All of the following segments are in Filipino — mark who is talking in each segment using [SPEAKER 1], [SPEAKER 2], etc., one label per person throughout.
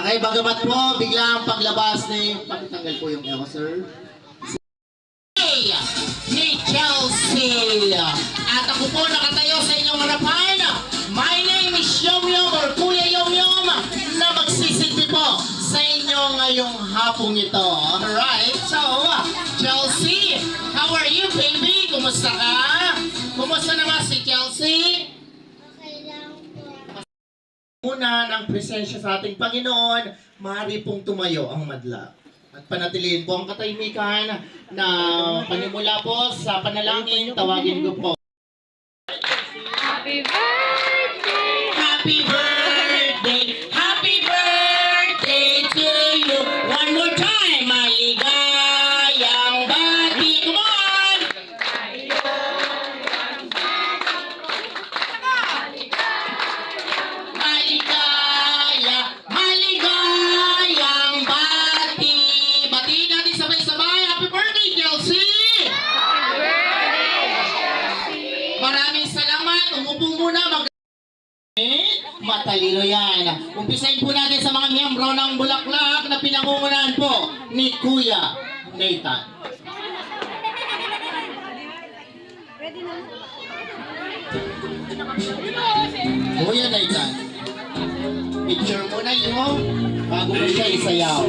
[SPEAKER 1] Okay, bagamat po, biglang paglabas ni, pakitanggal po yung echo, sir. Ni Chelsea. At ako po nakatayo sa inyong harapan. My name is Yom Yom or Kuya Yom Yom na magsisilbi po sa inyo ngayong hapong ito. Alright, so Chelsea, how are you, baby? Kumusta ka? Kumusta naman si Chelsea? Una ng presensya sa ating Panginoon, maaari pong tumayo ang madla. At panatilihin po ang katahimikan na panimula po sa panalangin, tawagin ko po.
[SPEAKER 2] Happy birthday!
[SPEAKER 1] Happy birthday! Happy birthday to you! One more time! Maligayang bati! Come on! Maligayang bati! Batiin natin sabay-sabay! Happy birthday, Chelsea! Maraming salamat. Umupo muna. Matalino yan. Umpisahin po natin sa mga miyembro ng Bulaklak na pinangungunahan po ni Kuya Nathan. Kuya Nathan, picture mo na yun bago mo siya isayaw.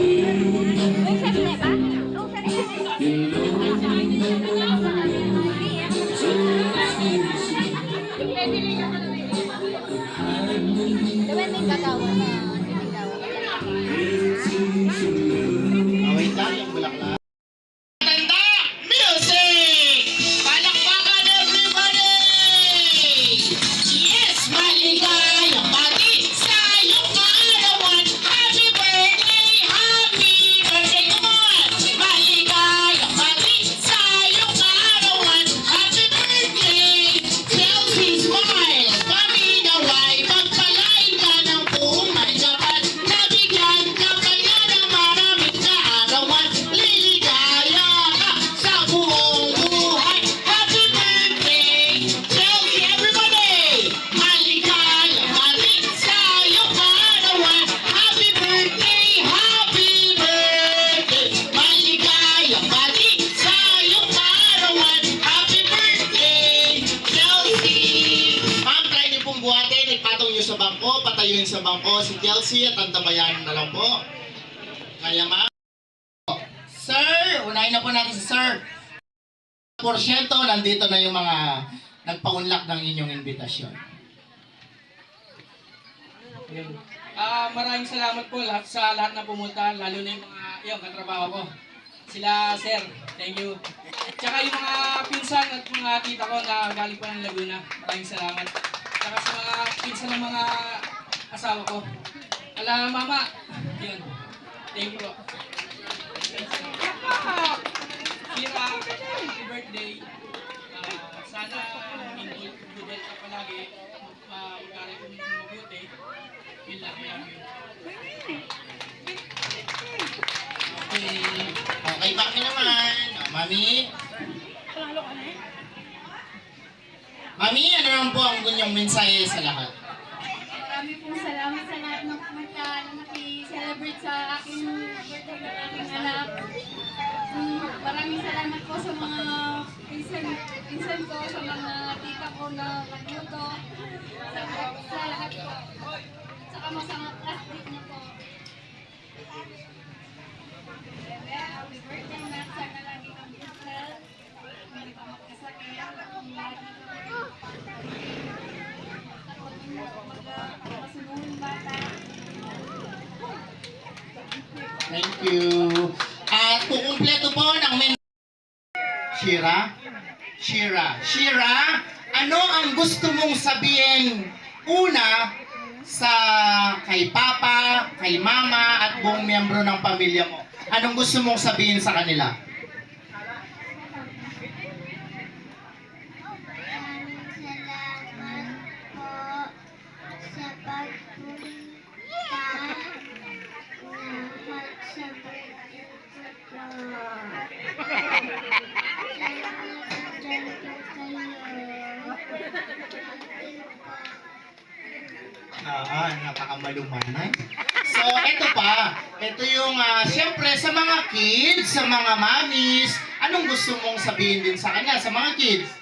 [SPEAKER 1] Wait lang yung Bulaklak. Tanda! Music! Palakpakan everybody! Yes! Maligayang bati sa iyong kaarawan. Happy birthday! Happy birthday! Come on! Maligayang bati sa iyong kaarawan. Happy birthday! Chelsea smile! Kami naway magpalain ka ng buong Manjapan. Nabigyan ka kanya ng maraming kaarawan. Liligaya ka sa buong buhay. Happy birthday, Chelsea, everybody! Maligayang bati sa iyong kaarawan. Happy birthday, happy birthday! Maligayang bati sa iyong kaarawan. Happy birthday, Chelsea! Ma'am, try niyo pong buhatin. Ipatong niyo sa bangko. Patayuin sa bangko si Chelsea at tantabayan na lang po. Kaya ma'am. Sir, unahin na po natin si Sir. Porsyento, nandito na yung mga nagpaunlak ng inyong imbitasyon.
[SPEAKER 3] Maraming salamat po sa lahat na pumunta, lalo na yung katrabaho ko. Sila, sir, thank you. Tsaka yung mga pinsan at mga tita ko na galing pa ng Laguna, maraming salamat. Tsaka sa mga pinsan ng mga asawa ko. Mama, yun. Thank you po. Kira, happy birthday. Sana hindi budget ka palagi. Magkaroon ko mabuti. Yun lang, yun.
[SPEAKER 1] Okay, Mami naman. Mami? Mami, ano naman po ang gunyong mensahe sa lahat?
[SPEAKER 2] Marami pong salamat sa lahat ng pumunta na naki-celebrate sa aking birthday ng aking anak. Maraming salamat po sa mga pinsan ko, sa mga tita ko na nagluto, sa lahat po. Saka sa mga classmate niyo po. Happy birthday, Matt. Sana lagi kang busal. Hindi ka magkasakit. Ang lahat na
[SPEAKER 1] Thank you. At kukumpleto po ng Shira, ano ang gusto mong sabihin una sa kay Papa, kay Mama at buong miyembro ng pamilya mo? Anong gusto mong sabihin sa kanila?
[SPEAKER 4] Nakakamalumanay. So, ito pa. Ito yung, siyempre, sa mga kids, sa mga mommies, anong gusto mong sabihin din sa kanya, sa mga kids?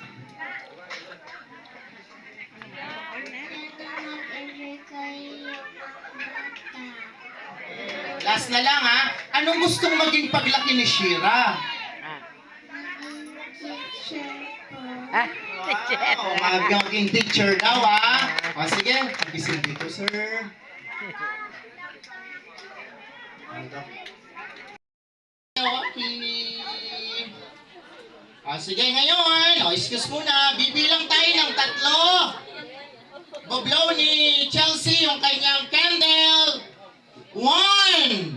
[SPEAKER 4] Last na lang, ha? Anong gustong maging paglaki ni Shira? Oh, maging teacher daw, ha? O, sige, pagising dito, sir. Okay. O, sige, ngayon, excuse muna, bibilang tayo ng 3. Boblow ni Chelsea yung kanyang candle. 1, 2,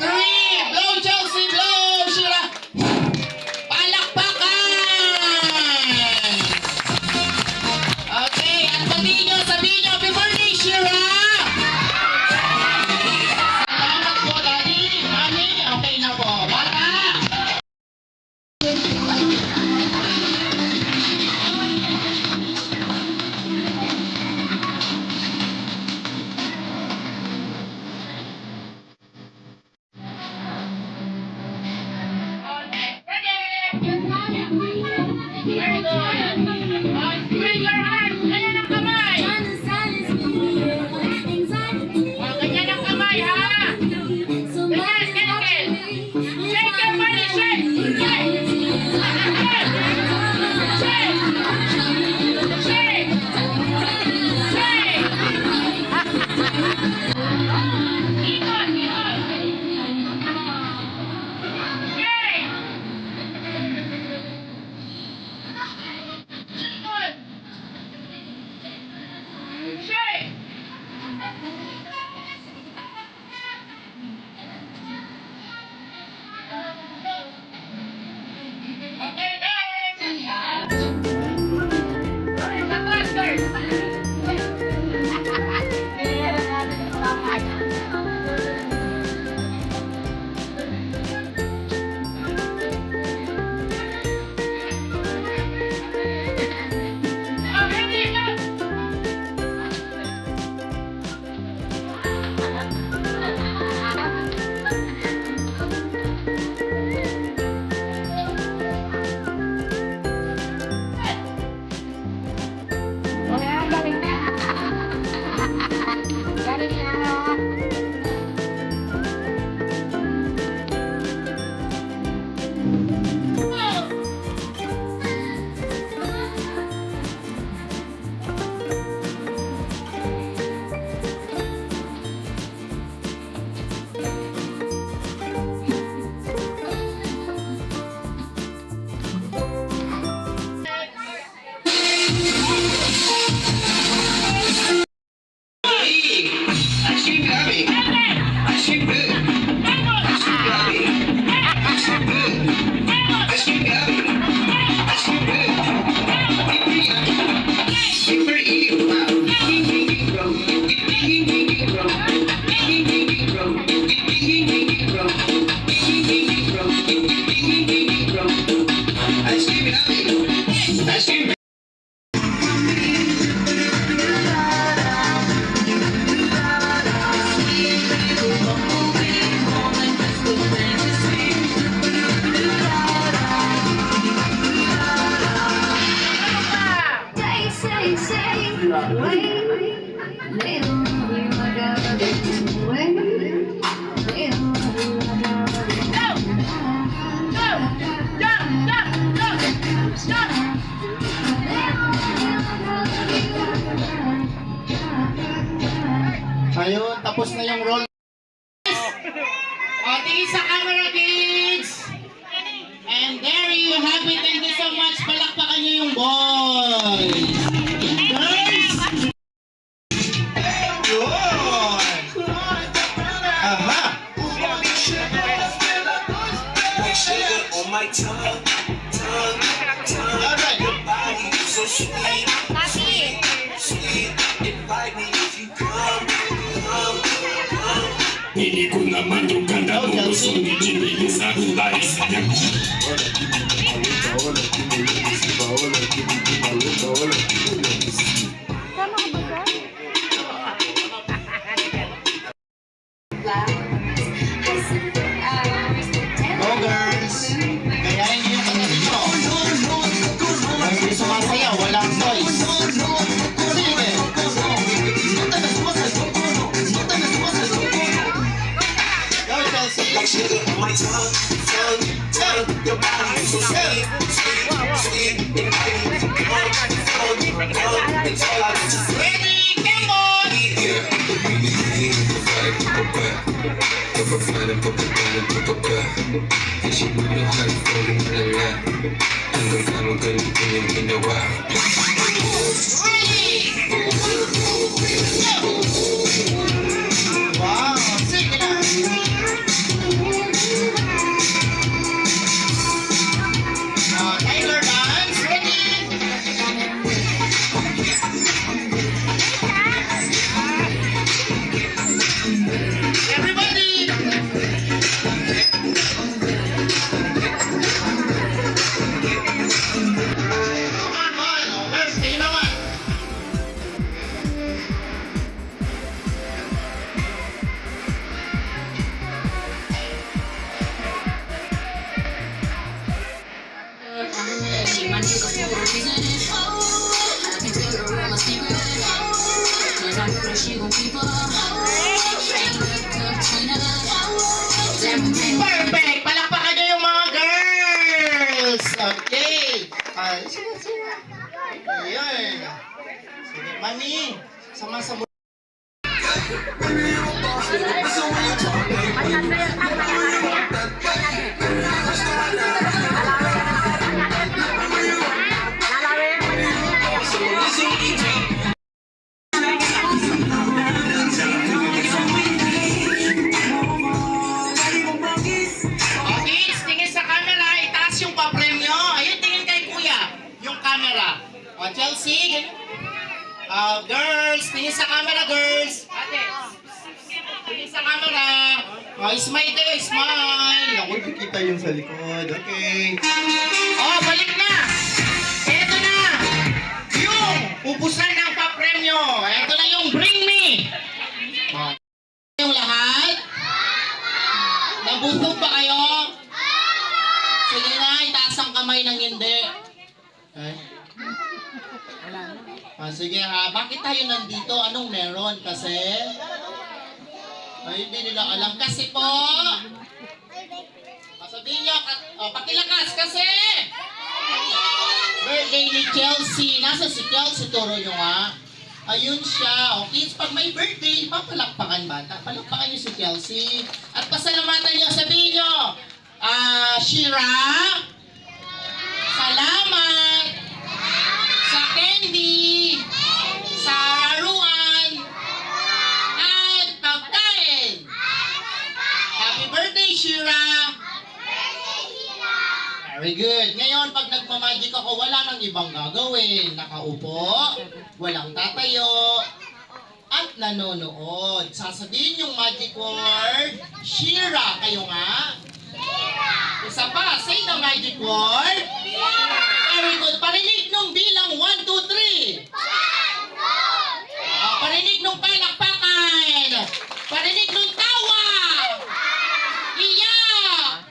[SPEAKER 4] 3. Blow, Chelsea, blow, Shira. Palakpakan! Okay, at sabihin nyo, happy birthday, Shira! Salamat po, Daddy, Mami, okay na po. Bata! Ayun, tapos na yung roll. O, tingin sa camera, kids! And there you have it. Thank you so much. Palakpakan niyo yung boys. Girls! Yun! Aha!
[SPEAKER 5] Hindi ko naman yung ganda mo gusto ni Jimmy sa life niya.
[SPEAKER 2] Tama ka ba,
[SPEAKER 4] Ready, Kembon! Wow, sige na. Tyler dance, ready? Everybody! Come on, let's take naman. Perfect! Palakpakan niyo yung mga girls! Okay! Sige, sige. Ayun. Sige, mami. Sama sa Kids, tingin sa camera, itaas yung papremyo. Ayun, tingin kay kuya, yung camera. O, Chelsea, ganyan. Girls, tingin sa camera, girls. Ate, tingin sa camera. O, smile kayo, smile. Ako, kita yung sa likod. Okay. O, balik na. Eto na. Yung ubusan ng papremyo. Eto na yung bring me. O, yung lahat. Nabusog ba kayo? Sige na, itaas ang kamay ng hindi. Okay. Sige ha, bakit tayo nandito? Anong meron? Kasi? Ay, hindi nila alam. Kasi po, sabihin nyo, pakilakas kasi! Birthday ni Chelsea. Nasa si Chelsea? Turo nyo nga. Ayun siya. O kids, pag may birthday, papalakpakan bata. Palakpakan niyo si Chelsea. At pasalamatan niyo, sabihin niyo, Shira, salamat sa candy, sa laruan, at pagkain. Happy birthday, Shira! Very good. Ngayon, pag nagmamagic ako, wala nang ibang gagawin. Nakaupo, walang tatayo, at nanonood. Sasabihin yung magic word, Shira. Kayo nga? Isa pa, say the magic word. Very good. Parinig nung bilang 1, 2, 3. Parinig nung palakpakan. Parinig nung tawa. Iyak.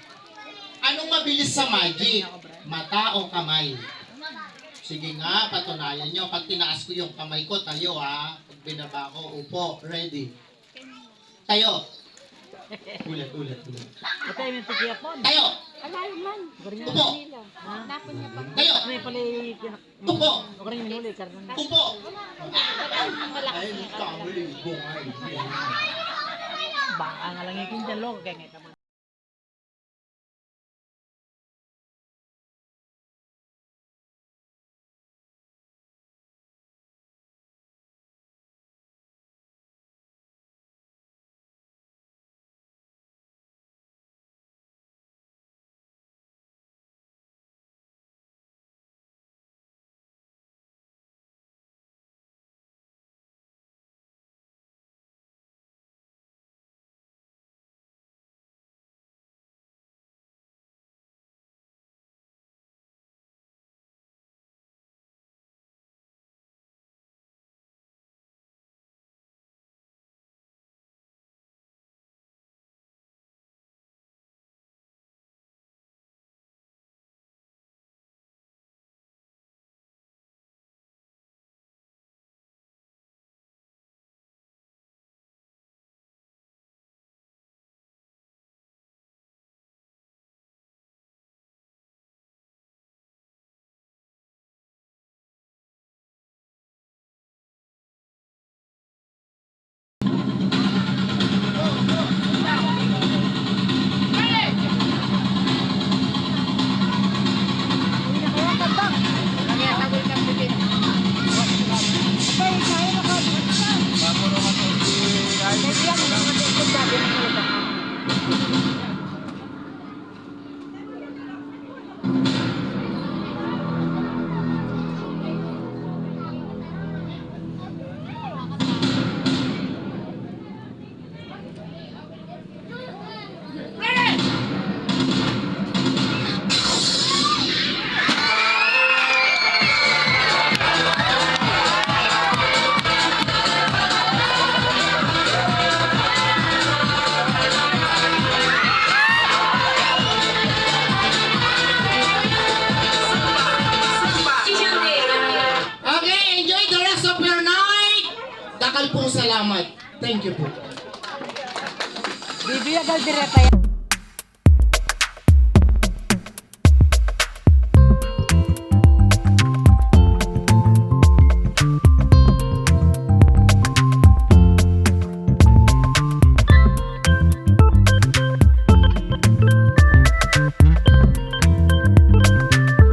[SPEAKER 4] Anong mabilis sa magic? Mata o kamay? Sige nga, patunayan nyo. Pag tinaas ko yung kamay ko, tayo ha. Pag binaba ko, upo. Ready? Tayo. Ulit. Tayo. Upo. Tayo. Upo. Upo. Ay, kamay. Bungay.
[SPEAKER 6] Baka nga lang yung dyan, lo. Kaya nga
[SPEAKER 4] salamat. Thank you po.
[SPEAKER 6] Bibi agad direta yan.